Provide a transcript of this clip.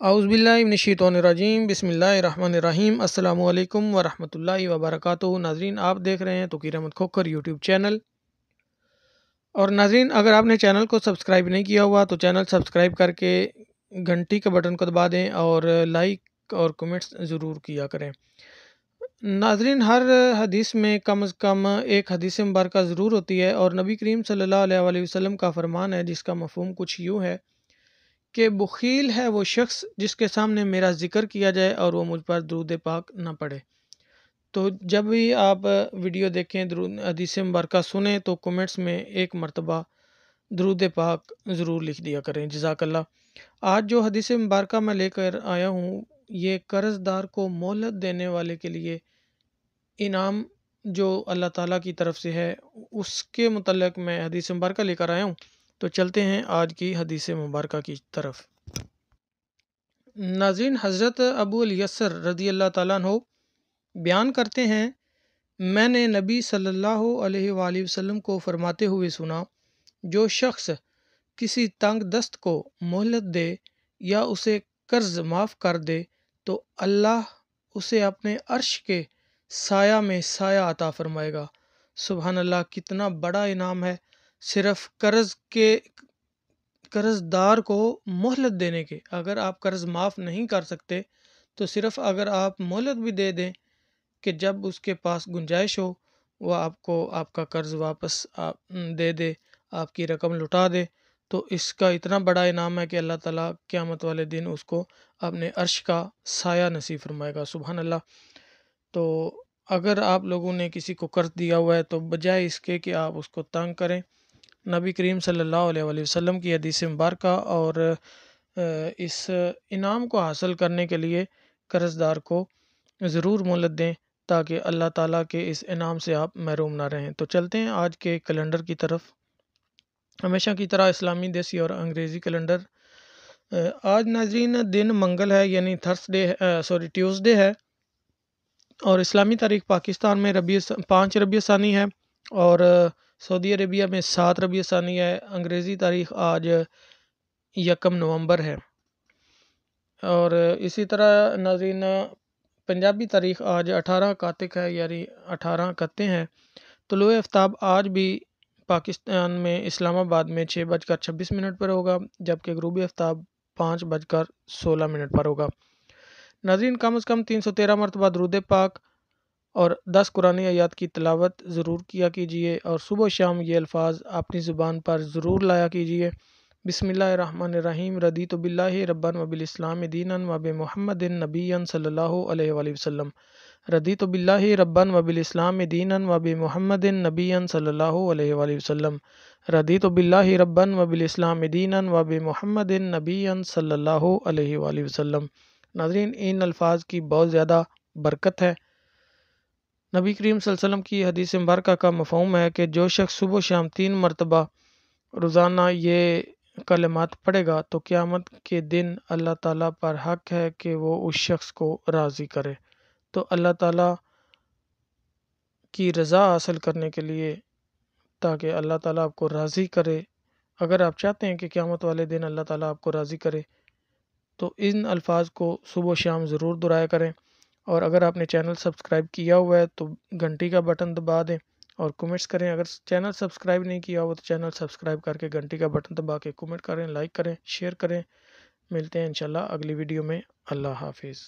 اعوذ باللہ من الشیطان الرجیم بسم اللہ الرحمن الرحیم السلام علیکم ورحمۃ اللہ وبرکاتہ۔ ناظرین، آپ دیکھ رہے ہیں توقیر احمد کھوکھر یوٹیوب چینل۔ اور ناظرین، اگر آپ نے چینل کو سبسکرائب نہیں کیا ہوا تو چینل سبسکرائب کر کے گھنٹی کے بٹن کو دبا دیں اور لائک اور کمنٹس ضرور کیا کریں۔ ناظرین، ہر حدیث میں کم از کم ایک حدیث مبارکہ ضرور ہوتی ہے، اور نبی کریم صلی اللہ علیہ وسلم کا فرمان ہے جس کا مفہوم کچھ یوں ہے کہ بخیل ہے وہ شخص جس کے سامنے میرا ذکر کیا جائے اور وہ مجھ پر درود پاک نہ پڑھے۔ تو جب بھی آپ ویڈیو دیکھیں، حدیث مبارکہ سنیں، تو کمنٹس میں ایک مرتبہ درود پاک ضرور لکھ دیا کریں۔ جزاک اللہ۔ آج جو حدیث مبارکہ میں لے کر آیا ہوں، یہ قرض دار کو مہلت دینے والے کے لیے انعام جو اللہ تعالیٰ کی طرف سے ہے، اس کے متعلق میں حدیث مبارکہ لے کر آیا ہوں۔ تو چلتے ہیں آج کی حدیث مبارکہ کی طرف۔ ناظرین، حضرت ابو الیسر رضی اللہ تعالیٰ عنہ بیان کرتے ہیں، میں نے نبی صلی اللہ علیہ وآلہ وسلم کو فرماتے ہوئے سنا، جو شخص کسی تنگ دست کو مہلت دے یا اسے قرض معاف کر دے تو اللہ اسے اپنے عرش کے سایہ میں سایہ عطا فرمائے گا۔ سبحان اللہ، کتنا بڑا انعام ہے صرف قرض دار کو مہلت دینے کے۔ اگر آپ قرض معاف نہیں کر سکتے تو صرف اگر آپ مہلت بھی دے دیں کہ جب اس کے پاس گنجائش ہو وہ آپ کو آپ کا قرض واپس دے دے، آپ کی رقم لٹا دے، تو اس کا اتنا بڑا انعام ہے کہ اللہ تعالیٰ قیامت والے دن اس کو اپنے عرش کا سایہ نصیب فرمائے گا۔ سبحان اللہ۔ تو اگر آپ لوگوں نے کسی کو قرض دیا ہوا ہے تو بجائے اس کے کہ آپ اس کو تنگ کریں، نبی کریم صلی اللہ علیہ وسلم کی حدیث مبارکہ اور اس انعام کو حاصل کرنے کے لیے قرض دار کو ضرور مہلت دیں تاکہ اللہ تعالیٰ کے اس انعام سے آپ محروم نہ رہیں۔ تو چلتے ہیں آج کے کیلنڈر کی طرف۔ ہمیشہ کی طرح اسلامی، دیسی اور انگریزی کیلنڈر۔ آج ناظرین دن منگل ہے، یعنی ٹیوزڈے ہے، اور اسلامی تاریخ پاکستان میں 5 ربیع ثانی ہے، اور سعودی عربیہ میں 7 ربیع ثانی ہے۔ انگریزی تاریخ آج 1 نومبر ہے، اور اسی طرح ناظرین پنجابی تاریخ آج 18 کاتک ہے، یعنی 18 کتے ہیں۔ طلوع آفتاب آج بھی پاکستان میں اسلام آباد میں 6:26 پر ہوگا، جبکہ غروبی آفتاب 5:16 پر ہوگا۔ ناظرین، کم از کم 313 مرتبہ درود پاک اور 10 قرآنی آیات کی تلاوت ضرور کیا کیجیے، اور صبح و شام یہ الفاظ اپنی زبان پر ضرور لایا کیجیے۔ بسم اللہ الرحمن الرحیم، رضیت باللہ ربا وبالاسلام دینا وبمحمد نبیا صلی اللہ علیہ وآلہ وسلم۔ رضیت باللہ ربا وبالاسلام دینا وبمحمد نبیا صلی اللہ علیہ وآلہ وسلم۔ رضیت باللہ ربا وبالاسلام دینا وبمحمد نبیا صلی اللہ علیہ وآلہ وسلم۔ ناظرین، ان الفاظ کی بہت زیادہ برکت ہے۔ نبی کریم صلی اللہ علیہ وسلم کی حدیث مبارکہ کا مفہوم ہے کہ جو شخص صبح و شام 3 مرتبہ روزانہ یہ کلمات پڑھے گا تو قیامت کے دن اللہ تعالیٰ پر حق ہے کہ وہ اس شخص کو راضی کرے۔ تو اللہ تعالیٰ کی رضا حاصل کرنے کے لیے، تاکہ اللہ تعالیٰ آپ کو راضی کرے، اگر آپ چاہتے ہیں کہ قیامت والے دن اللہ تعالیٰ آپ کو راضی کرے تو ان الفاظ کو صبح و شام ضرور دہرایا کریں۔ اور اگر آپ نے چینل سبسکرائب کیا ہوا ہے تو گھنٹی کا بٹن دبا دیں اور کمنٹس کریں۔ اگر چینل سبسکرائب نہیں کیا ہوا تو چینل سبسکرائب کر کے گھنٹی کا بٹن دبا کے کمنٹ کریں، لائک کریں، شیئر کریں۔ ملتے ہیں انشاءاللہ اگلی ویڈیو میں۔ اللہ حافظ۔